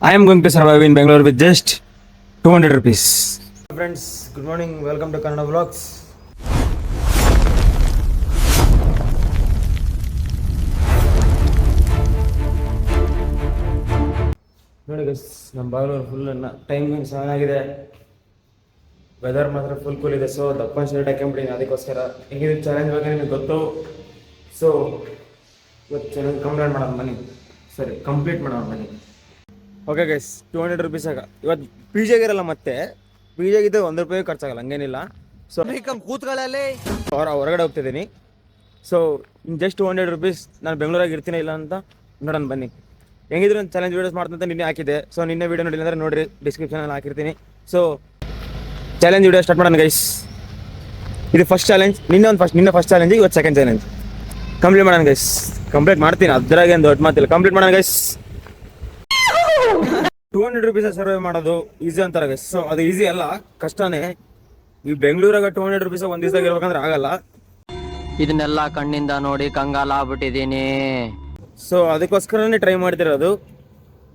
I am going to survive in Bangalore with just 200 rupees. Friends, good morning. Welcome to Kannada Vlogs. ನೋಡಿ guys, ನಮ್ಮ Bagalur full timing ಚೆನ್ನಾಗಿದೆ. Weather ಮಾತ್ರ full cool ಇದೆ. So ದಪ್ಪ shirt ಹಾಕೊಂಬಿಟ್ಟಿನಿ. ಅದಕ್ಕೋಸ್ಕರ ಹೆಂಗಿದೆ challenge ಬಗ್ಗೆ ನಿಮಗೆ ಗೊತ್ತು. ಸೊ ಇವತ್ತು ಚಾಲೆಂಜ್ ಕಂಪ್ಲೀಟ್ ಮಾಡೋಣ ಬನ್ನಿ. ಓಕೆ ಗೈಸ್, 200 rupees ಆಗ ಇವತ್ತು ಪಿ ಜಿಗಿರಲ್ಲ. ಮತ್ತೆ ಪಿ ಜಿಗಿದ್ದು 1 ರೂಪಾಯಿ ಖರ್ಚಾಗಲ್ಲ, ಹಂಗೇನಿಲ್ಲ. ಸೊ ಕೂತ್ಗಳಲ್ಲಿ ಹೊರಗಡೆ ಹೋಗ್ತಿದ್ದೀನಿ. ಸೊ ಜಸ್ಟ್ 200 rupees ನಾನು ಬೆಂಗಳೂರಾಗ ಇರ್ತೀನಿ ಇಲ್ಲ ಅಂತ ನೋಡೋಣ ಬನ್ನಿ. ಹೆಂಗಿದ್ರು ಒಂದು ಚಾಲೆಂಜ್ ವೀಡಿಯೋಸ್ ಮಾಡ್ತಂತ ನಿನ್ನೆ ಹಾಕಿದೆ. ಸೊ ನಿನ್ನೆ ವೀಡಿಯೋ ನೋಡಿಲ್ಲ ಅಂದರೆ ನೋಡಿರಿ, ಡಿಸ್ಕ್ರಿಪ್ಷನಲ್ಲಿ ಹಾಕಿರ್ತೀನಿ. ಸೊ ಚಾಲೆಂಜ್ ವೀಡಿಯೋ ಸ್ಟಾರ್ಟ್ ಮಾಡೋಣ ಗೈಸ್. ಇದು ಫಸ್ಟ್ ಚಾಲೆಂಜ್. ನಿನ್ನೆ ಫಸ್ಟ್ ಚಾಲೆಂಜ್, ಇವತ್ತು ಸೆಕೆಂಡ್ ಚಾಲೆಂಜ್. ಕಂಪ್ಲೀಟ್ ಮಾಡೋಣ ಗೈಸ್. ಕಂಪ್ಲೀಟ್ ಮಾಡ್ತೀನಿ, ಅದ್ರಾಗ ಏನು ದೊಡ್ಡ ಮಾತಿಲ್ಲ. ಕಂಪ್ಲೀಟ್ ಮಾಡೋಣ ಗೈಸ್. 200 rupees ಸರ್ವೈವ್ ಮಾಡೋದು ಈಸಿ ಅಂತಾರೆ ಗೈಸ್. ಸೊ ಅದು ಈಸಿ ಅಲ್ಲ, ಕಷ್ಟನೇ. ಈ ಬೆಂಗಳೂರಾಗ 200 rupees ಒಂದು ದಿವಸದಾಗ ಇರ್ಬೇಕಂದ್ರೆ ಆಗಲ್ಲ. ಇದನ್ನೆಲ್ಲ ಕಣ್ಣಿಂದ ನೋಡಿ ಕಂಗಾಲ ಆಗ್ಬಿಟ್ಟಿದೀನಿ. ಸೊ ಅದಕ್ಕೋಸ್ಕರನೇ ಟ್ರೈ ಮಾಡ್ತಿರೋದು.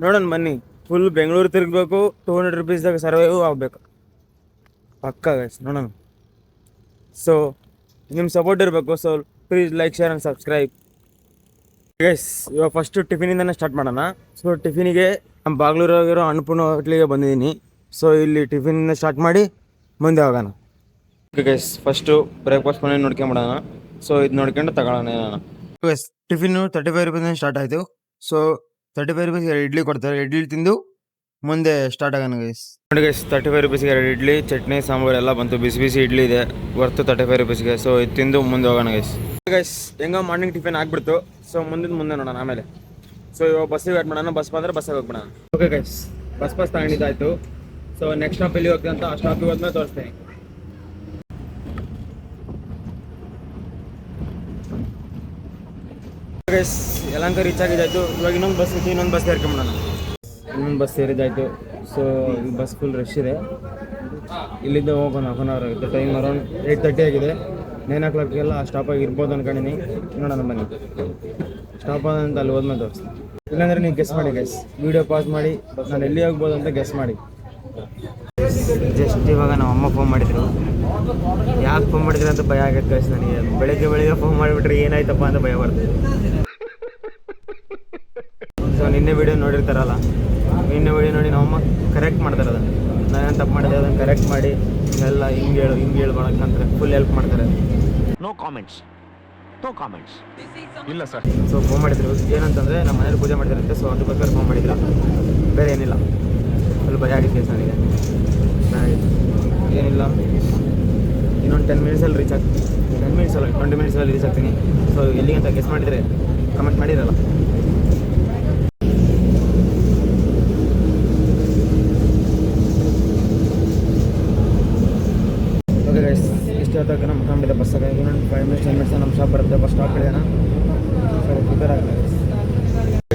ನೋಡೋಣ ಬನ್ನಿ. ಫುಲ್ ಬೆಂಗಳೂರು ತಿರುಗಬೇಕು, 200 rupeesದಾಗ ಸರ್ವೈವ್ ಆಗಬೇಕು ಪಕ್ಕ ಗೈಸ್. ನೋಡೋಣ. ಸೊ ನಿಮ್ಮ ಸಪೋರ್ಟ್ ಇರಬೇಕು. So please like, share and subscribe guys. ಇವಾಗ ಫಸ್ಟು ಟಿಫಿನಿಂದನೇ ಸ್ಟಾರ್ಟ್ ಮಾಡೋಣ. ಸೊ ಟಿಫಿನಿಗೆ ನಮ್ಮ ಬಾಗ್ಲೂರಾಗಿರೋ ಅನ್ನಪೂರ್ಣ ಹೋಟ್ಲಿಗೆ ಬಂದಿದ್ದೀನಿ. ಸೊ ಇಲ್ಲಿ ಟಿಫಿನಿಂದ ಸ್ಟಾರ್ಟ್ ಮಾಡಿ ಮುಂದೆ ಹೋಗೋಣ. ಓಕೆ ಗೈಸ್, ಫಸ್ಟು ಬ್ರೇಕ್ಫಾಸ್ಟ್ ಮನೆ ನೋಡ್ಕೊಂಬಿಡೋಣ. ಸೊ ಇದು ನೋಡ್ಕೊಂಡು ತಗೊಳ್ಳೋಣ ಏನಾನ. ಗೈಸ್, ಟಿಫಿನ್ನು 35 rupees ಸ್ಟಾರ್ಟ್ ಆಯಿತು. ಸೊ 35 rupees ಇಡ್ಲಿ ಕೊಡ್ತಾರೆ. ಇಡ್ಲಿ ತಿಂದು ಮುಂದೆ ಸ್ಟಾರ್ಟ್ ಆಗೋಣ ಗೈಸ್. ನೋಡಿ ಗೈಸ್, 35 rupees 2 ಇಡ್ಲಿ, ಚಟ್ನಿ, ಸಾಂಬಾರು ಎಲ್ಲ ಬಂತು. ಬಿಸಿ ಬಿಸಿ ಇಡ್ಲಿ ಇದೆ, ವರ್ತು 35 rupees. ಸೊ ಇದು ತಿಂದು ಮುಂದೆ ಹೋಗೋಣ ಗೈಸ್. ಗೈಸ್, ಹೆಂಗೋ ಮಾರ್ನಿಂಗ್ ಟಿಫಿನ್ ಆಗ್ಬಿಡ್ತು. ಸೊ ಮುಂದೆ ನೋಡೋಣ ಆಮೇಲೆ. ಸೊ ಇವಾಗ ಬಸ್ಸಿಗೆ ವೇಟ್ ಮಾಡೋಣ. ಬಸ್ ಬಂದರೆ ಬಸ್ಸಾಗಿ ಹೋಗ್ಬಿಡೋಣ. ಓಕೆ ಗೈಸ್, ಬಸ್ ತಗೊಂಡಿದ್ದಾಯ್ತು. ಸೊ ನೆಕ್ಸ್ಟ್ ಸ್ಟಾಪ್ ಎಲ್ಲಿ ಹೋಗ್ತೀನಿ ಅಂತ ಆ ಸ್ಟಾಪಿಗೆ ಹೋದ್ಮೇಲೆ ತೋರಿಸ್ತೀನಿ. ಗೈಸ್, ಯಲಹಂಕ ರೀಚ್ ಆಗಿದ್ದಾಯ್ತು. ಇವಾಗ ಇನ್ನೊಂದು ಬಸ್ ಇತ್ತು, ಇನ್ನೊಂದು ಬಸ್ ಸೇರ್ಕೊಂಬಿಡೋಣ. ಇನ್ನೊಂದು ಬಸ್ ಸೇರಿದ್ದಾಯ್ತು. ಸೊ ಈ ಬಸ್ ಫುಲ್ ರಶ್ ಇದೆ. ಇಲ್ಲಿಂದ ಹೋಗೋಣ. 1 hour ಆಗುತ್ತೆ. ಟೈಮ್ ಅರೌಂಡ್ 8:30 ಆಗಿದೆ. 9 o'clock ಎಲ್ಲ ಸ್ಟಾಪಾಗಿ ಇರ್ಬೋದು ಅನ್ಕೊಂಡಿನಿ. ನೋಡೋಣ ಬನ್ನಿ. ಸ್ಟಾಪ್ ಆದಂತ ಅಲ್ಲಿ ಹೋದ್ಮೇಲೆ ತೋರಿಸ್ತೀನಿ. ಇಲ್ಲಾಂದರೆ ನೀವು ಗೆಸ್ ಮಾಡಿ ಗೈಸ್. ವೀಡಿಯೋ ಪಾಸ್ ಮಾಡಿ ನಾನು ಎಲ್ಲಿ ಹೋಗ್ಬೋದು ಅಂತ ಗೆಸ್ ಮಾಡಿ. ಜಸ್ಟ್ ಇವಾಗ ನಮ್ಮ ಅಮ್ಮ ಫೋನ್ ಮಾಡಿದ್ರು. ಯಾಕೆ ಫೋನ್ ಮಾಡಿದ್ರು ಅಂತ ಭಯ ಆಗೈತೆ ಗೈಸ್ ನನಗೆ. ಬೆಳಗ್ಗೆ ಫೋನ್ ಮಾಡಿಬಿಟ್ರೆ ಏನಾಯ್ತಪ್ಪ ಅಂತ ಭಯ ಬರ್ತದೆ. ಸೊ ನಿನ್ನೆ ವೀಡಿಯೋ ನೋಡಿರ್ತಾರಲ್ಲ, ನಿನ್ನೆ ವೀಡಿಯೋ ನೋಡಿ ನಮ್ಮಮ್ಮ ಕರೆಕ್ಟ್ ಮಾಡ್ತಾರೆ. ಅದನ್ನು ನಾನೇನು ತಪ್ಪು ಮಾಡಿದೆ ಅದನ್ನು ಕರೆಕ್ಟ್ ಮಾಡಿ ಎಲ್ಲ ಹಿಂಗೆ ಹೇಳು ಮಾಡೋಕ್ಕಂತಾರೆ. ಫುಲ್ ಹೆಲ್ಪ್ ಮಾಡ್ತಾರೆ. ನೋ ಕಾಮೆಂಟ್ಸ್ ಇಲ್ಲ ಸರ್. ಸೊ ಫೋನ್ ಮಾಡಿದ್ರು. ಏನಂತಂದರೆ ನಮ್ಮ ಮನೇಲಿ ಪೂಜೆ ಮಾಡಿದಾರಂತೆ. ಸೊ ಅದಕ್ಕೋಸ್ಕರ ಫೋನ್ ಮಾಡಿದ್ರು, ಬೇರೆ ಏನಿಲ್ಲ. ಫುಲ್ ಭಯ ಆಗಿತ್ತು ನನಗೆ. ಏನಿಲ್ಲ, ಇನ್ನೊಂದು 10 minutesಲ್ಲಿ ರೀಚ್ ಆಗ್ತೀನಿ. 10 minutes ಅಲ್ಲ, 20 minutesಲ್ಲಿ ರೀಚ್ ಆಗ್ತೀನಿ. ಸೊ ಎಲ್ಲಿಗಂತ ಗೆಸ್ ಮಾಡಿದರೆ ಕಮೆಂಟ್ ಮಾಡಿರಲ್ಲ. ಓಕೆ ಗೈಸ್, ಇಷ್ಟು ಹೊತ್ತಾಗ ನಮ್ಮ ಕಂಬಿದೆ ಬಸ್ಸಾಗ. ಇನ್ನೊಂದು 5 minutes 10 minutes ನಮ್ಮ ಸ್ಟಾಪ್ ಬರುತ್ತೆ. ಬಸ್ ಸ್ಟಾಪ್ ಇಳಿಯೋಣ. ಸೊ ಪ್ರಿಪೇರ್ ಆಗಲ್ಲ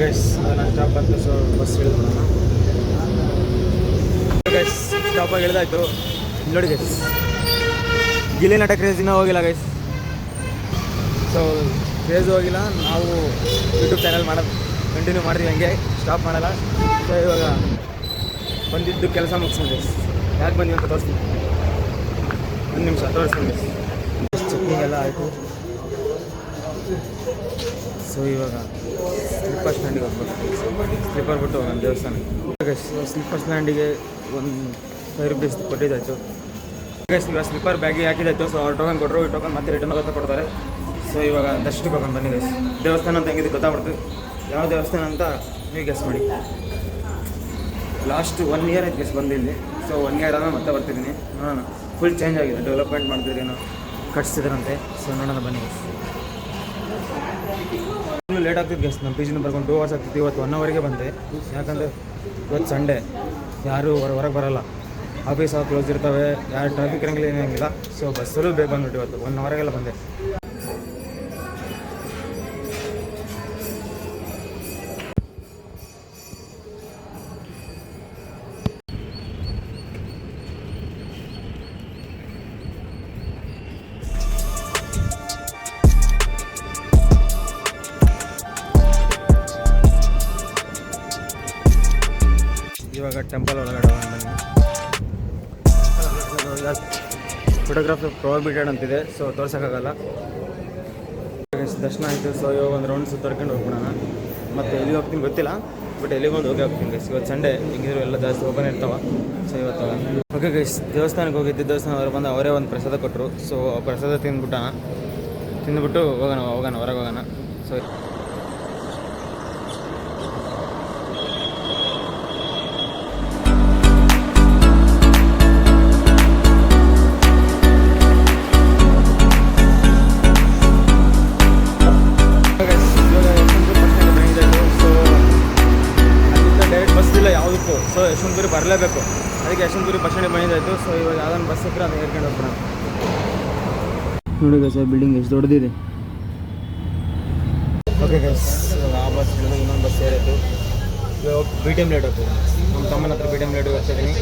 ಗೈಸ್. ನನ್ನ ಸ್ಟಾಪ್ ಬಂತು. ಸೊ ಬಸ್ ಇಳಿದ್ಬಿಡೋಣ ಗೈಸ್. ಸ್ಟಾಪಾಗಿ ಇಳಿದಾಯ್ತು. ನೋಡಿ ಗೈಸ್, ಗಿಲ್ಲಿ ನಟ ಕ್ರೇಜ್ ಇನ್ನೂ ಹೋಗಿಲ್ಲ ಗೈಸ್. ಸೊ ಕ್ರೇಜ್ ಹೋಗಿಲ್ಲ. ನಾವು ಯೂಟ್ಯೂಬ್ ಚಾನಲ್ ಮಾಡೋದು ಕಂಟಿನ್ಯೂ ಮಾಡ್ತೀವಿ, ಹಂಗೆ ಸ್ಟಾಪ್ ಮಾಡಲ್ಲ. ಸೊ ಇವಾಗ ಬಂದಿದ್ದು ಕೆಲಸ ಮುಗಿಸ್ತೀನಿ ಗೈಸ್. ಯಾಕೆ ಬಂದ್ವಿ ಅಂತ ತೋರಿಸ್ತೀನಿ. 1 ನಿಮಿಷ ತೋರಿಸ್ತೀನಿ ಗೈಸ್. ಚಟ್ನಿ ಎಲ್ಲ ಆಯಿತು. ಸೊ ಇವಾಗ ಸ್ಲಿಪ್ಪರ್ ಸ್ಟ್ಯಾಂಡಿಗೆ ಹೋಗ್ಬೇಕು. ಸ್ಲಿಪ್ಪರ್ ಬಿಟ್ಟು ಹೋಗೋಣ ದೇವಸ್ಥಾನಕ್ಕೆ ಗೈಸ್. ಸ್ಲಿಪ್ಪರ್ ಸ್ಟ್ಯಾಂಡಿಗೆ ಒಂದು 5 rupees ಕೊಟ್ಟಿದ್ದಾಯಿತು ಗೈಸ್. ಇವಾಗ ಸ್ಲಿಪ್ಪರ್ ಬ್ಯಾಗಿಗೆ ಹಾಕಿದ್ದಾಯಿತು. ಸೊ ಅವ್ರು ಟೋಕನ್ ಕೊಟ್ಟರು. ಈ ಟೋಕನ್ ಮತ್ತೆ ರಿಟರ್ನ್ ಹೋಗ್ತಾ ಕೊಡ್ತಾರೆ. ಸೊ ಇವಾಗ ದರ್ಶನಕ್ಕೆ ಹೋಗೋಣ ಬನ್ನಿ ಗೈಸ್. ದೇವಸ್ಥಾನ ಅಂತ ಹೆಂಗಿದೆ ಗೊತ್ತಾಗ್ಬಿಡ್ತು. ಯಾವ ದೇವಸ್ಥಾನ ಅಂತ ನೀವು ಗೆಸ್ ಮಾಡಿ. ಲಾಸ್ಟ್ 1 year ಆಯ್ತು ಗೆಸ್ ಬಂದಿಲ್ಲಿ. ಸೊ 1 year ಆದ್ಮೇಲೆ ಮತ್ತೆ ಬರ್ತಿದ್ದೀನಿ. ನೋಡೋಣ. ಫುಲ್ ಚೇಂಜ್ ಆಗಿದೆ, ಡೆವಲಪ್ಮೆಂಟ್ ಮಾಡ್ತಿದ್ದೀನೋ, ಕಟ್ಸಿದ್ರಂತೆ. ಸೊ ನೋಡೋಣ ಬನ್ನಿ ಗೈಸ್. ಫುಲ್ ಲೇಟ್ ಆಗ್ತಿತ್ತು ಗೈಸ್. ನಮ್ಮ ಪಿ ಜಿನ ಬರ್ಕೊಂಡು 2 hours ಆಗ್ತಿತ್ತು. ಇವತ್ತು 1 hourಗೆ ಬಂದೆ. ಯಾಕಂದರೆ ಇವತ್ತು ಸಂಡೇ, ಯಾರೂ ಹೊರಗೆ ಬರೋಲ್ಲ. ಆಫೀಸ್ ಕ್ಲೋಸ್ ಇರ್ತವೆ, ಯಾರು ಟ್ರಾಫಿಕ್ ಇರಂಗಿಲ್ಲ, ಏನಾಗಿಲ್ಲ. ಸೊ ಬಸ್ಸಲ್ಲೂ ಬೇಗ ಬಂದ್ಬಿಟ್ಟು ಇವತ್ತು 1 hourಗೆಲ್ಲ ಬಂದೆ. ಇವಾಗ ಟೆಂಪಲ್ ಒಳಗಡೆ ಫೋಟೋಗ್ರಾಫಿ ಪ್ರೊಹಿಬಿಟೆಡ್ ಅಂತಿದೆ, ಸೊ ತೋರ್ಸೋಕ್ಕಾಗಲ್ಲ. ದರ್ಶನ ಆಯಿತು. ಸೊ ಇವಾಗ ಒಂದು ರೌಂಡ್ ಸುತ್ತಾಡ್ಕೊಂಡು ಹೋಗ್ಬಿಡೋಣ. ಮತ್ತು ಎಲ್ಲಿ ಹೋಗ್ತೀನಿ ಗೊತ್ತಿಲ್ಲ, ಬಟ್ ಎಲ್ಲಿಗೊಂದು ಹೋಗ್ತೀನಿ ಗೈಸ್. ಇವತ್ತು ಸಂಡೇ, ಹಿಂಗಿದ್ರು ಎಲ್ಲ ಜಾಸ್ತಿ ಓಪನ್ ಇರ್ತಾವೆ. ಸೊ ಇವತ್ತು ಓಕೆ ಗೈಸ್, ದೇವಸ್ಥಾನಕ್ಕೆ ಹೋಗಿದ್ದೆ. ದೇವಸ್ಥಾನ ಅವ್ರು ಬಂದು ಅವರೇ ಒಂದು ಪ್ರಸಾದ ಕೊಟ್ಟರು. ಸೊ ಆ ಪ್ರಸಾದ ತಿಂದ್ಬಿಟ್ಟು ಹೋಗೋಣ ಹೊರಗೆ ಹೋಗೋಣ. ಸೊ ಯಾವುದಕ್ಕೂ ಸೊ ಯಶವಂತಪುರಿ ಬರಲೇಬೇಕು, ಅದಕ್ಕೆ ಯಶವಂತಪುರಿ ಬಸ್ ಸ್ಟ್ಯಾಂಡಿಗೆ ಬಂದಿದ್ದಾಯಿತು. ಸೊ ಇವಾಗ ಯಾವ್ದೊಂದು ಬಸ್ ಸಿಕ್ಕರೆ ಅದನ್ನ ಏರ್ಕೊಂಡು ಹೋಗ್ಬಿಡೋಣ. ನೋಡಿ ಗೈಸ್, ಬಿಲ್ಡಿಂಗ್ ಎಷ್ಟು ದೊಡ್ಡದಿದೆ. ಓಕೆ ಗೈಸ್, ಆ ಬಸ್ ಹಿಡಿದು ಇನ್ನೊಂದು ಬಸ್ ಸೇರಿತ್ತು. ಇವಾಗ BTM ಲೇಟ್ ಹೋಗ್ತದೆ. ನಮ್ಮ ತಮ್ಮನ ಹತ್ರ BTM ಲೇಟ್ ಹೋಗ್ತಿದ್ದೀನಿ.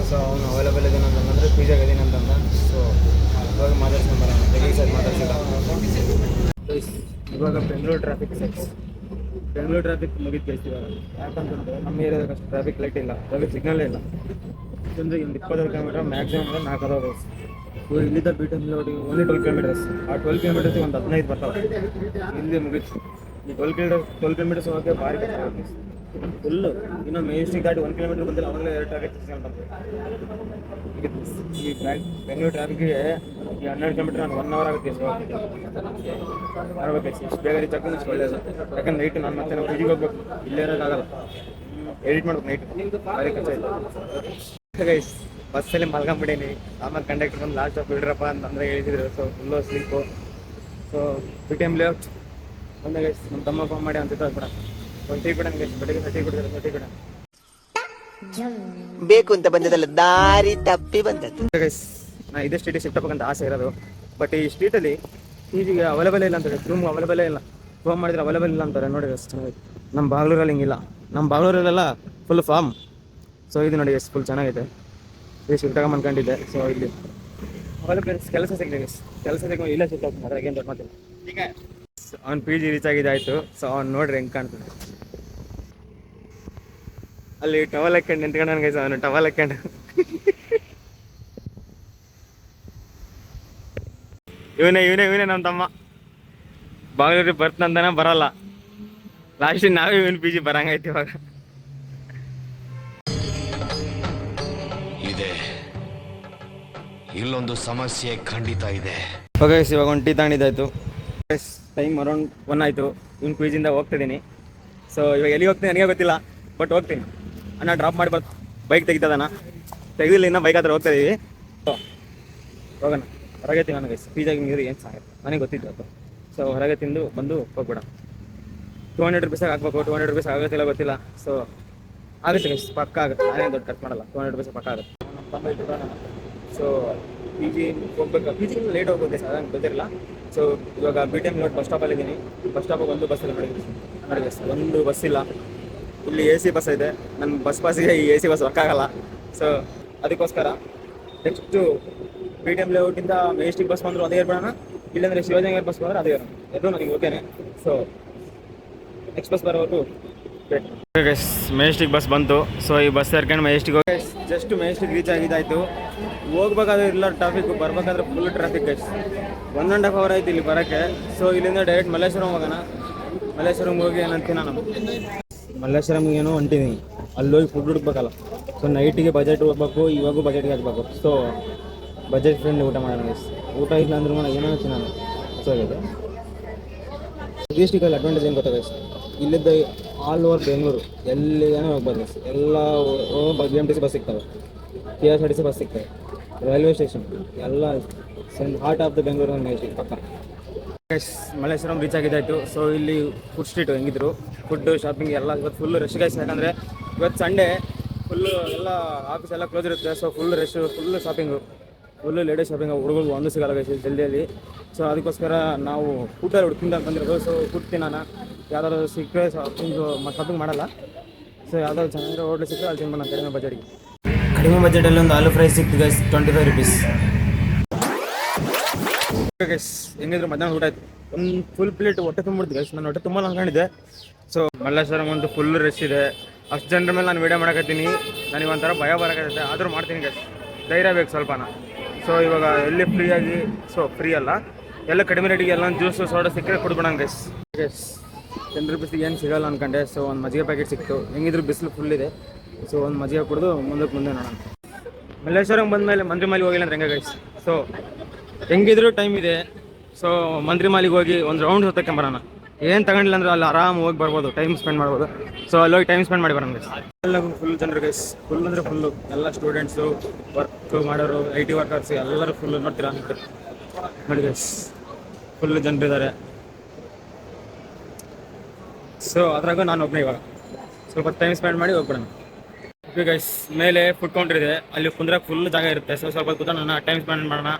ಸೊ ಅವನು ಅವೈಲೇಬಲ್ ಇದ್ದೀನಿ ಅಂತಂದರೆ ಪೀಜಾಗ ಇದೀನಿ ಅಂತಂದ. ಸೊ ಇವಾಗ ಮಾತಾಡ್ಸ್ಕೊಂಡು ಬರೋಣ. ತೆಗಿ ಸರ್ ಮಾತಾಡ್ಸಿಲ್ಲ. ಇವಾಗ ಬೆಂಗಳೂರು ಟ್ರಾಫಿಕ್ ಮುಗಿದು ಗೈಸ್. ಇವಾಗ ಯಾಕಂತಂದರೆ ನಮ್ಮ ಏರಿಯಾದಾಗ ಅಷ್ಟು ಟ್ರಾಫಿಕ್ ಲೈಟ್ ಇಲ್ಲ, ಟ್ರಾಫಿಕ್ ಸಿಗ್ನಲ್ಲೇ ಇಲ್ಲ. ಯಾಕಂದರೆ ಒಂದು 20 ಕಿಲೋಮೀಟರ್ ಮ್ಯಾಕ್ಸಿಮಮ್ 4 ಅವರ್ಸ್. ಇಲ್ಲಿದ್ದ BTM ರೋಡಿಗೆ ಓನ್ಲಿ 12 ಕಿಲೋಮೀಟರ್ಸ್. ಆ 12 ಕಿಲೋಮೀಟರ್ಸಿಗೆ ಒಂದು 15 ಬರ್ತಾವೆ. ಇಲ್ಲಿ ಮುಗಿತು. ಈ 12 ಕಿಲೋಮೀಟರ್ಸ್ ಹೋಗೋಕ್ಕೆ ಭಾರಿ ಕಷ್ಟ ಆಗುತ್ತೆ ಫುಲ್ಲು. ಇನ್ನು ಮೆಜೆಸ್ಟಿಕ್ ದಾಟಿ 1 ಕಿಲೋಮೀಟರ್ ಬಂದಿಲ್ಲ, ಅವಾಗಲೇ 2 ಟ್ರಾಫಿಕ್ ಸಿಗ್ನಲ್ ಬಂತು. ಈ ಬೆಂಗಳೂರು ಟ್ರಾಫಿಕ್ಗೆ ಈ 12 ಕಿಲೋಮೀಟರ್ ನಾನು 1 ಅವರ್ ಆಗುತ್ತೆ. ಸೊ ಬರ್ಬೇಕು ಇಷ್ಟು ಬೇಗ ರೀಚ್ ಆಗ್ತದೆ, ಇಷ್ಟು ಒಳ್ಳೆಯದು. ಯಾಕಂದ್ರೆ ನೈಟ್ ನಾನು ಮತ್ತೆ ನಾವು PGಗೆ ಹೋಗ್ಬೇಕು, ಇಲ್ಲೇ ಇರೋಕ್ಕಾಗಲ್ಲ, ಎಡಿಟ್ ಮಾಡ್ಬೇಕು ನೈಟ್, ಭಾರಿ ಕಷ್ಟ ಆಯಿತು ಗೈಸ್. ಬಸ್ಸಲ್ಲಿ ಮಲ್ಕೊಂಬಿಡೀನಿ. ಆಮೇಲೆ ಕಂಡಕ್ಟರ್ ಬಂದು ಲಾಸ್ಟ್ ಆಫ್ ಬಿಡ್ರಪ್ಪ ಅಂತಂದರೆ ಹೇಳಿದ್ರು. So full sleep. So BTM layout ಬಂದ ಗೈಸ್. ನಮ್ಮ ತಮ್ಮ ಫೋನ್ ಮಾಡಿ ಅಂತ ಬಿಡ ಒಂದು ಟೀ ಕೊಡೋಣ ಗೈಸ್. ಬೆಳಿಗ್ಗೆ ಟೀ ಕೊಡ್ತಾರೆ, ಟೀ ಕೊಡೋಣ ಬೇಕು ಅಂತ ಬಂದದಲ್ಲ, ದಾರಿ ತಪ್ಪಿ ಬಂದದ್ದು ಗೈಸ್. ನಾನು ಇದೇ ಸ್ಟ್ರೀಟಿಗೆ ಶಿಫ್ಟ್ ಆಗ್ಬೇಕಂತ ಆಸೆ ಇರೋದು. ಬಟ್ ಈ ಸ್ಟ್ರೀಟಲ್ಲಿ PGಗೆ ಅವೈಲೇಬಲ್ ಇಲ್ಲ ಅಂತಾರೆ, ರೂಮ್ ಅವೈಲೇಬಲೇ ಇಲ್ಲ. ಫೋನ್ ಮಾಡಿದ್ರೆ ಅವೈಲೇಬಲ್ ಇಲ್ಲ ಅಂತಾರೆ. ನೋಡಿ ಗೈಸ್, ಚೆನ್ನಾಗಿ. ನಮ್ಮ ಬಾಗ್ಲೂರಲ್ಲಿ ಹಿಂಗಿಲ್ಲ. ನಮ್ಮ ಬಾಗ್ಲೂರಲ್ಲೆಲ್ಲ ಫುಲ್ ಫಾರ್ಮ್. ಸೊ ಇದು ನೋಡಿ ಗೈಸ್, ಫುಲ್ ಚೆನ್ನಾಗೈತೆ. ಇದು ಶಿಫ್ಟ್ ಆಗಿ ಅಂದ್ಕೊಂಡಿದ್ದೆ. ಸೊ ಇಲ್ಲಿ ಅವೈಲೇಬಲ್ ಕೆಲಸ ಸಿಕ್ಕಿದೆ ಗೈಸ್. ಕೆಲಸ ಸಿಕ್ಕ ಇಲ್ಲೇ ಶಿಫ್ಟ್ ಆಗ್ತೀನಿ, ಅದ್ರಾಗ ಏನು ದೊಡ್ಡ ಮಾತಿಲ್ಲ. ಈಗ ಅವ್ನು PG ರೀಚ್ ಆಗಿದ್ದಾಯಿತು. ಸೊ ಅವ್ನು ನೋಡ್ರಿ ಹೆಂಗೆ ಕಾಣ್ತದೆ. ಅಲ್ಲಿ ಟವಲ್ ಹಾಕೊಂಡು ನಿಂತ್ಕೊಂಡು ಗೈಸ್. ಅವನು ಟವಲ್ ಹಾಕೊಂಡು ಇವನೇ ನಮ್ಮ ತಮ್ಮ. ಬಾಗ್ಲೂರಿಗೆ ಬರ್ತಂತಾನೆ ಬರಲ್ಲ. ಲಾಸ್ಟಿಗೆ ನಾವೇ ಇವನು PG ಬರಂಗೈತಿ. ಇವಾಗ ಇದೆ, ಇಲ್ಲೊಂದು ಸಮಸ್ಯೆ ಖಂಡಿತ ಇದೆ. ಓಕೆ, ಇವಾಗ ಒಂದು ಟೀ ತಗೊಂಡಿದ್ದಾಯ್ತು. ಟೈಮ್ ಅರೌಂಡ್ 1 ಆಯಿತು. ಇವ್ನು PGಯಿಂದ ಹೋಗ್ತಿದ್ದೀನಿ. ಸೊ ಇವಾಗ ಎಲ್ಲಿ ಹೋಗ್ತೀನಿ ನನಗೆ ಗೊತ್ತಿಲ್ಲ, ಬಟ್ ಹೋಗ್ತೀನಿ. ಅಣ್ಣ ಡ್ರಾಪ್ ಮಾಡಿ ಬೈಕ್ ತೆಗಿತದಣ್ಣ, ತೆಗೆದಿಲ್ಲ ಇನ್ನೂ ಬೈಕ್ ಹತ್ರ ಹೋಗ್ತಾ ಇದೀವಿ. ಸೊ ಹೋಗೋಣ, ಹೊರಗೆ ತಿನ್ನೋಣ ಗೈಸ್. PGಗೆ ನೀರು ಏನು ಸಾಕು ನನಗೆ ಗೊತ್ತಿತ್ತು ಅದು. ಸೊ ಹೊರಗೆ ತಿಂದು ಬಂದು ಹೋಗ್ಬಿಡ. 200 ರೂಪೀಸಾಗಿ ಹಾಕ್ಬೇಕು. 200 ರೂಪೀಸ್ ಆಗುತ್ತಿಲ್ಲ ಗೊತ್ತಿಲ್ಲ. ಸೊ ಆಗುತ್ತೆ ಗೈಸ್, ಪಕ್ಕ ಆಗುತ್ತೆ. ನಾನೇನು ದೊಡ್ಡ ಖರ್ಚು ಮಾಡಲ್ಲ. 200 ರೂಪೀಸ್ ಪಕ್ಕ ಆಗುತ್ತೆ. ಸೊ PG ಹೋಗ್ಬೇಕು. PG ಲೇಟ್ ಹೋಗುತ್ತೆ ಸರ್, ನಂಗೆ ಗೊತ್ತಿರಲ್ಲ. ಸೊ ಇವಾಗ BTM ರೋಡ್ ಬಸ್ ಸ್ಟಾಪಲ್ಲಿ ಇದ್ದೀನಿ. ಬಸ್ ಸ್ಟಾಪಿಗೆ ಒಂದು ಬಸ್ ಇಲ್ಲ ನೋಡಿ ಗೈಸ್, ಒಂದು ಬಸ್ ಇಲ್ಲ. ಇಲ್ಲಿ AC ಬಸ್ ಇದೆ. ನನ್ನ ಬಸ್ ಪಾಸಿಗೆ ಈ AC ಬಸ್ ಹೊಕ್ಕಾಗಲ್ಲ. ಸೊ ಅದಕ್ಕೋಸ್ಕರ ನೆಕ್ಸ್ಟು BTM ಲೇಔಟಿಂದ ಮೆಜೆಸ್ಟಿಕ್ ಬಸ್ ಬಂದರು ಅದೇ ಇರ್ಬೇಡ, ಇಲ್ಲಾಂದರೆ ಶಿವಾಜಿನಗರ ಬಸ್ ಬಂದರೆ ಅದೇ ಇರೋಣ. ಅದು ನನಗೆ ಓಕೆನೆ. ಸೊ ನೆಕ್ಸ್ಟ್ ಬಸ್ ಬರೋದು ಗೈಸ್. ಮೆಜೆಸ್ಟಿಕ್ ಬಸ್ ಬಂತು. ಸೊ ಈ ಬಸ್ ಸೇರ್ಕೊಂಡು ಮೆಜೆಸ್ಟಿಕ್ ಹೋಗಿ ಜಸ್ಟ್ ಮೆಜೆಸ್ಟಿಕ್ ರೀಚ್ ಆಗಿದ್ದಾಯಿತು. ಹೋಗ್ಬೇಕಾದ್ರೆ ಇಲ್ಲ ಟ್ರಾಫಿಕ್, ಬರ್ಬೇಕಾದ್ರೆ ಫುಲ್ ಟ್ರಾಫಿಕ್ ಗೈಸ್. 1.5 ಅವರ್ ಆಯ್ತು ಇಲ್ಲಿ ಬರೋಕ್ಕೆ. ಸೊ ಇಲ್ಲಿಂದ ಡೈರೆಕ್ಟ್ ಮಲ್ಲೇಶ್ವರಂ ಹೋಗೋಣ. ಮಲ್ಲೇಶ್ವರಂಗೆ ಹೋಗಿ ಏನಂತೀನಿ ನಾನು, ಮಲ್ಲೇಶ್ವರಂಗೆ ಏನೋ ಹೊಂಟಿದ್ದೀನಿ. ಅಲ್ಲಿ ಹೋಗಿ ಫುಡ್ ಹುಡುಕ್ಬೇಕಲ್ಲ. ಸೊ ನೈಟಿಗೆ ಬಜೆಟ್ ಹೋಗ್ಬೇಕು, ಇವಾಗೂ ಬಜೆಟ್ಗೆ ಹಾಕ್ಬೇಕು. ಸೊ ಬಜೆಟ್ ಫ್ರೆಂಡ್ಲಿ ಊಟ ಮಾಡೋಣ ಗೈಸ್. ಊಟ ಇಲ್ಲ ಅಂದ್ರೂ ಏನೋ ನಾನು ಆಗಿದೆ. ಮೆಜೆಸ್ಟಿಕಲ್ಲಿ ಅಡ್ವಾಂಟೇಜ್ ಏನು ಗೊತ್ತಾ ಗೈಸ್, ಇಲ್ಲಿದ್ದ ಆಲ್ ಓವರ್ ಬೆಂಗಳೂರು ಎಲ್ಲಿಗೇನೋ ಹೋಗ್ಬೋದು ಗೈಸ್. ಎಲ್ಲ BMTC ಬಸ್ ಸಿಗ್ತವೆ, KSRTC ಬಸ್ ಸಿಗ್ತವೆ, ರೈಲ್ವೆ ಸ್ಟೇಷನ್ ಎಲ್ಲ heart of the Bengaluru Majestic ಪಕ್ಕ ಗೈಸ್. ಮಲ್ಲೇಶ್ವರಂ ರೀಚ್ ಆಗಿದ್ದಾಯಿತು. ಸೊ ಇಲ್ಲಿ ಫುಡ್ ಸ್ಟ್ರೀಟು ಹೆಂಗಿದ್ರು, ಫುಡ್ಡು ಶಾಪಿಂಗ್ ಎಲ್ಲ ಇವತ್ತು ಫುಲ್ಲು ರಶ್ ಗೈಸ್. ಯಾಕಂದರೆ ಇವತ್ತು ಸಂಡೇ ಫುಲ್ಲು ಎಲ್ಲ ಆಫೀಸ್ ಎಲ್ಲ ಕ್ಲೋಸ್ ಇರುತ್ತೆ. So full rush, full shopping, full ladies shopping. ಹುಡುಗರು ಒಂದು ಸಿಗಲ್ಲ ಗೈಸ್ ಜಲ್ದಿಯಲ್ಲಿ. ಸೊ ಅದಕ್ಕೋಸ್ಕರ ನಾವು ಊಟ ಹುಡ್ಕಿಂದ ಬಂದಿರೋದು. ಸೊ ಫುಡ್ ತಿನ್ನೋಣ, ಯಾವ್ದಾದ್ರು ಸಿಕ್ಕರೆ ಶಾಪಿಂಗ್ ಮಾಡಲ್ಲ. ಸೊ ಯಾವ್ದಾದ್ರು ಚೆನ್ನಾಗಿರೋ ಹೋಟ್ಲು ಸಿಕ್ಕರೆ ಅಲ್ಲಿ ತಿನ್ಬೋಣ ಕಡಿಮೆ ಬಜೆಟ್ಗೆ. ಕಡಿಮೆ ಬಜೆಟಲ್ಲಿ ಒಂದು ಆಲೂ ಫ್ರೈ ಸಿಕ್ತು ಗೈಸ್, 25 ರೂಪೀಸ್ ಗೈಸ್. ಹೆಂಗಿದ್ರು ಮಧ್ಯಾಹ್ನ ಊಟ ಆಯ್ತು. ಒಂದು ಫುಲ್ ಪ್ಲೇಟ್ ಹೊಟ್ಟೆ ತುಂಬಿಡ್ತು ಗೈಸ್. ನಾನು ಹೊಟ್ಟೆ ತುಂಬ ಅನ್ಕೊಂಡಿದ್ದೆ. ಸೊ ಮಲ್ಲೇಶ್ವರಂ ಒಂದು ಫುಲ್ ರಶ್ ಇದೆ. ಅಷ್ಟು ಜನರ ಮೇಲೆ ನಾನು ವೀಡಿಯೋ ಮಾಡಕತ್ತೀನಿ, ನನಗೆ ಒಂಥರ ಭಯ ಬರಕತ್ತೈತೆ, ಆದರೂ ಮಾಡ್ತೀನಿ ಗೈಸ್, ಧೈರ್ಯ ಬೇಕು ಸ್ವಲ್ಪನ. ಸೊ ಇವಾಗ ಎಲ್ಲಿ ಫ್ರೀಯಾಗಿ, ಫ್ರೀ ಅಲ್ಲ, ಎಲ್ಲ ಕಡಿಮೆ ರೇಟಿಗೆ ಎಲ್ಲ ಜ್ಯೂಸು ಸೋಡಾ ಸಿಕ್ಕರೆ ಕುಡ್ಬಿಡೋಣ ಗೈಸ್. 10 ರೂಪೀಸಿಗೆ ಏನು ಸಿಗೋಲ್ಲ ಅನ್ಕೊಂಡೆ. ಸೊ ಒಂದು ಮಜ್ಜಿಗೆ ಪ್ಯಾಕೆಟ್ ಸಿಕ್ತು, ಹೆಂಗಿದ್ರು ಬಿಸಿಲು ಫುಲ್ ಇದೆ. ಸೊ ಒಂದು ಮಜ್ಜಿಗೆ ಕುಡಿದು ಮುಂದೆ ನೋಡೋಣ. ಮಲ್ಲೇಶ್ವರಂಗೆ ಬಂದಮೇಲೆ ಮಂತ್ರಿ ಮಾಲಿಗೆ ಹೋಗಿಲ್ಲ ಅಂದ್ರೆ ಹೆಂಗೆ ಗೈಸ್. ಸೊ ಹೆಂಗಿದ್ರು ಟೈಮ್ ಇದೆ. ಸೊ ಮಂತ್ರಿ ಮಾಲಿಗೆ ಹೋಗಿ ಒಂದು ರೌಂಡ್ ಹೊತ್ತಕ್ಕೆ ಬರೋಣ. ಏನು ತಗೊಂಡಿಲ್ಲ ಅಂದ್ರೆ ಅಲ್ಲಿ ಆರಾಮ್ ಹೋಗಿ ಬರ್ಬೋದು, ಟೈಮ್ ಸ್ಪೆಂಡ್ ಮಾಡ್ಬೋದು. ಸೊ ಅಲ್ಲಿ ಹೋಗಿ ಟೈಮ್ ಸ್ಪೆಂಡ್ ಮಾಡಿ ಬರೋಣ ಗೈಸ್. ಎಲ್ಲ ಫುಲ್ ಜನರು ಗೈಸ್, ಫುಲ್ ಅಂದರೆ ಫುಲ್ಲು, ಎಲ್ಲ ಸ್ಟೂಡೆಂಟ್ಸು, ವರ್ಕ್ ಮಾಡೋರು, IT ವರ್ಕರ್ಸ್ ಎಲ್ಲರೂ ಫುಲ್ಲು ನೋಡ್ತೀರಾ ನೋಡಿ ಗೈಸ್, ಫುಲ್ ಜನರಿದ್ದಾರೆ. ಸೊ ಅದ್ರಾಗ ನಾನು ಒಬ್ಬನೇ ಇವಾಗ ಸ್ವಲ್ಪ ಟೈಮ್ ಸ್ಪೆಂಡ್ ಮಾಡಿ ಹೋಗ್ಬಿಡೋಣ. ಓಕೆ ಗೈಸ್, ಮೇಲೆ ಫುಡ್ ಕೌಂಟರ್ ಇದೆ, ಅಲ್ಲಿ ಕುಂದ್ರಕ್ಕೆ ಫುಲ್ ಜಾಗ ಇರುತ್ತೆ. ಸೊ ಸ್ವಲ್ಪ ಕೂತ್ಕೊಂಡು ಟೈಮ್ ಸ್ಪೆಂಡ್ ಮಾಡೋಣ,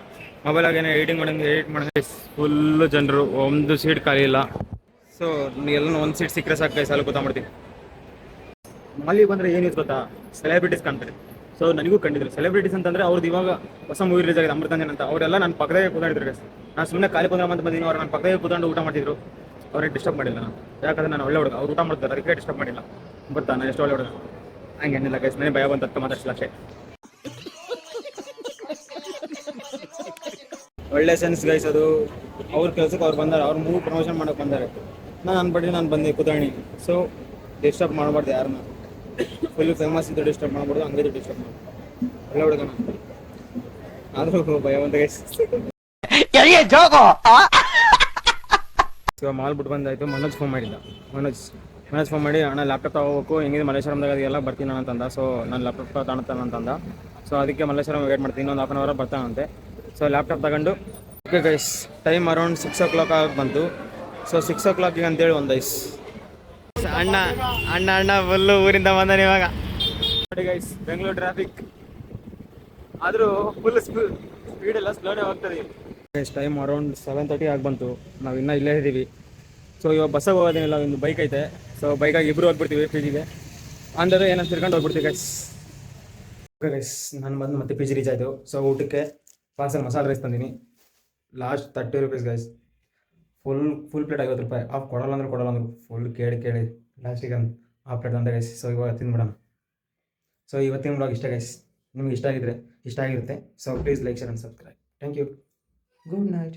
ಮೊಬೈಲಾಗ ಏನೋ ಎಡಿಟ್ ಮಾಡೋಣ. ಫುಲ್ಲು ಜನರು, ಒಂದು ಸೀಟ್ ಖಾಲಿ ಇಲ್ಲ. ಸೊ ಎಲ್ಲ ಒಂದು ಸೀಟ್ ಸಿಕ್ಕರೆ ಸಾಕು ಗೈಸ್, ಅಲ್ಲಿ ಕೂತ್ಕೊಂಡ್ಬಿಡ್ತೀನಿ. ಮಾಲಿಗೆ ಬಂದರೆ ಏನು ಯೂಸ್ ಗೊತ್ತಾ, ಸೆಲೆಬ್ರಿಟೀಸ್ ಕಾಣ್ತಾರೆ. ಸೊ ನನಗೂ ಕಂಡಿದ್ರು ಸೆಲೆಬ್ರಿಟೀಸ್ ಅಂತಂದರೆ ಅವ್ರದ್ದು ಇವಾಗ ಹೊಸ ಮೂವಿ ರಿಲೀಸ್ ಆಗಿದೆ ಅಮೃತಾಂಜನ್ ಅಂತ. ಅವರೆಲ್ಲ ನನ್ನ ಪಕ್ಕದಾಗೆ ಕೂತ್ಕೊಂಡಿದ್ರು ಗೈಸ್. ನಾನು ಸುಮ್ಮನೆ ಖಾಲಿ ಕುಂದ್ರ ಅಂತ ಬಂದಿದ್ದೀನಿ, ಅವ್ರು ನನ್ನ ಪಕ್ಕದಾಗೆ ಕೂತ್ಕೊಂಡು ಊಟ ಮಾಡ್ತಿದ್ರು. ಅವ್ರಿಗೆ ಡಿಸ್ಟರ್ಬ್ ಮಾಡಿಲ್ಲ ನಾನು, ಯಾಕಂದರೆ ನಾನು ಒಳ್ಳೆ ಹುಡುಗ, ಅವ್ರು ಊಟ ಮಾಡ್ತಾರೆ, ಅದಕ್ಕೆ ಡಿಸ್ಟರ್ಬ್ ಮಾಡಿಲ್ಲ. ಬರ್ತಾ ನಾನು ಎಷ್ಟು ಒಳ್ಳೆ ಹುಡುಗ, ಹಂಗೆ ಏನಿಲ್ಲ ಗೈಸ್, ನನಗೆ ಭಯ ಬಂತ ಮಾತಾಡ್ಸಿಲ್ಲ ಅಷ್ಟೇ. ಒಳ್ಳೆ ಸೆನ್ಸ್ ಗೈಸ್ ಅದು. ಅವ್ರ ಕೆಲಸಕ್ಕೆ ಅವ್ರು ಬಂದಾರೆ, ಅವ್ರು ಮೂವಿ ಪ್ರಮೋಷನ್ ಮಾಡೋಕೆ ಬಂದಾರೆ. ನಾನು ಬಂದೆ ಕುತಾಣಿ. ಸೊ ಡಿಸ್ಟರ್ಬ್ ಮಾಡಬಾರ್ದು ಯಾರನ್ನ, ಫುಲ್ ಫೇಮಸ್ ಇದ್ದು ಡಿಸ್ಟರ್ಬ್ ಮಾಡ್ಬಾರ್ದು, ಹಂಗೆ ಡಿಸ್ಟರ್ಬ್ ಮಾಡ್ಬೋದು. ಒಳ್ಳೆ ಹುಡುಗ ನಾನು, ಆದರೂ ಭಯ ಬಂದ ಗೈಸ್. ಸೊ ಮಾಲ್ ಬಿಟ್ಟು ಬಂದಾಯ್ತು. ಮನೋಜ್ ಫೋನ್ ಮಾಡಿದ್ದ, ಮನೋಜ್ ಫೋನ್ ಮಾಡಿ, ಅಣ್ಣ ಲ್ಯಾಪ್ಟಾಪ್ ತಗೋಬೇಕು, ಹೆಂಗಿದೆ ಮಲ್ಲೇಶ್ವರಂದಾಗ ಅದೆಲ್ಲ ಬರ್ತೀನಿ ನಾನು ಅಂತಂದ. ಸೊ ನಾನು ಲ್ಯಾಪ್ಟಾಪ್ ತಗೊತಾನಂತಂದ. ಸೊ ಅದಕ್ಕೆ ಮಲ್ಲೇಶ್ವರಂ ವೇಟ್ ಮಾಡ್ತೀನಿ, ಇನ್ನೊಂದು 1/2 hour ಬರ್ತಾನಂತೆ. ಸೊ ಲ್ಯಾಪ್ಟಾಪ್ ತಗೊಂಡು, okay guys, time around 6 o'clock ಆಗಿ ಬಂತು. ಸೊ 6 o'clock ಅಂತೇಳಿ ಒಂದು ಐಸ್ ಅಣ್ಣ ಫುಲ್ಲು ಊರಿಂದ ಬಂದಾನೆ ಇವಾಗ. ನೋಡಿ ಗೈಸ್, ಬೆಂಗಳೂರು ಟ್ರಾಫಿಕ್ ಆದರೂ ಫುಲ್ ಸ್ಪೀಡ್ ಎಲ್ಲ ಸ್ಲೋನೇ ಹೋಗ್ತದೆ ಗೈಸ್. ಟೈಮ್ ಅರೌಂಡ್ 7:30 ಆಗಿ ಬಂತು, ನಾವು ಇನ್ನೂ ಇಲ್ಲೇ ಇದ್ದೀವಿ. ಸೊ ಇವಾಗ ಬಸ್ಸಾಗಿ ಹೋಗೋದೇನಿಲ್ಲ, ಒಂದು ಬೈಕ್ ಐತೆ. ಸೊ ಬೈಕಾಗಿ ಇಬ್ಬರು ಹೋಗ್ಬಿಡ್ತೀವಿ PGಗೆ, ಅಂದರೆ ಏನಂತ ತಿರ್ಕೊಂಡು ಹೋಗ್ಬಿಡ್ತೀವಿ ಗೈಸ್. ಓಕೆ ಗೈಸ್, ನಾನು ಬಂದು ಮತ್ತೆ PG ರೀಚ್ ಆಯಿತು. ಸೊ ಊಟಕ್ಕೆ ಪಾರ್ಸಲ್ ಮಸಾಲೆ ರೈಸ್ ತಂದೀನಿ, last 30 rupees guys. Full plate 50 ರೂಪಾಯಿ. ಆಫ್ ಕೊಡಲ್ಲ ಅಂದರು ಫುಲ್ ಕೇಳಿ ಲಾಸ್ಟಿಗೆ ಹಾಫ್ ಪ್ಲೇಟ್ ಅಂತ ಗೈಸ್. ಸೊ ಇವಾಗ ತಿಂದ್ಬಿಡೋಣ. ಸೊ ಇವತ್ತಿನ ಬ್ಲಾಗ್ ಇಷ್ಟ ಗೈಸ್, ನಿಮ್ಗೆ ಇಷ್ಟ ಆಗಿರುತ್ತೆ. So please like, share and subscribe. Thank you, good night.